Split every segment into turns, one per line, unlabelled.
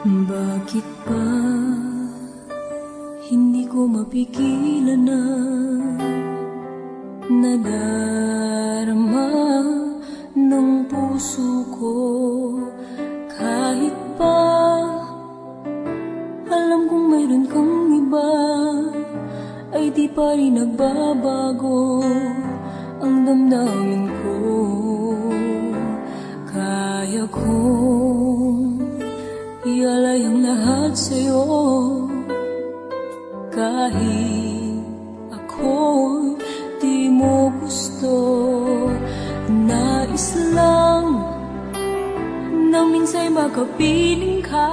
Bakit pa hindi ko mapigilan na nadarama ng puso ko? Kahit pa alam kong mayroon kang iba, ay di pa rin nagbabago ang damdamin ko. Kaya kong ialay ang lahat sa'yo, kahit ako'y di mo gusto. Nais lang na minsa'y makapiling ka,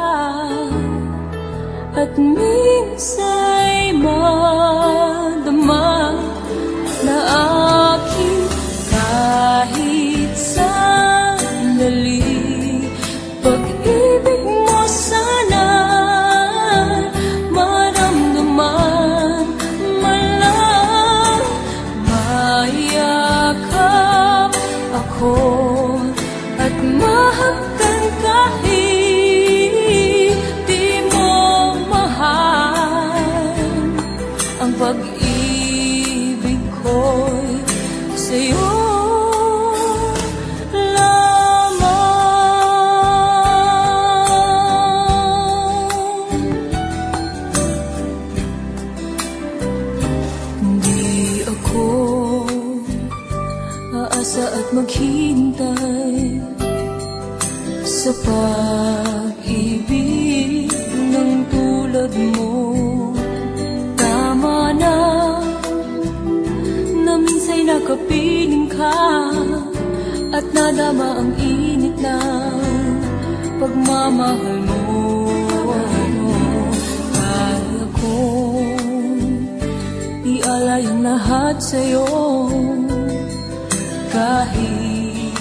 at minsa'y madama na aking kahit sandali. Pag-ibig mo sana maramdaman, malang mayakap ako at mahagkan kahit di mo mahal. Ang pag-ibig ko'y sa'yo aasa at maghintay sa pag-ibig ng tulad mo. Tama na minsa'y nakapiling ka at nadama ang init ng pagmamahal mo. Kaya kong ialay ang lahat sa'yo, kahit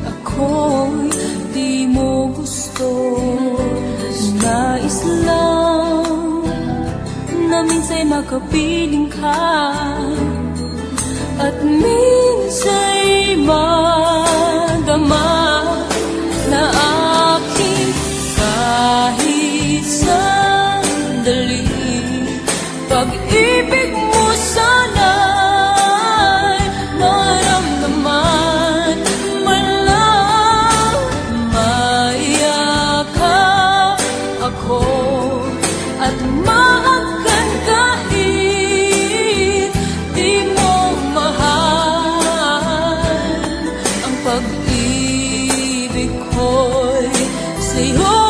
ako'y di mo gusto. Nais lang na minsa'y makapiling ka, at minsa'y madama na aking kahit sandali. Pag-ibig mo sana at mahagkan kahit di mo mahal. Ang pag-ibig ko'y sa'yo.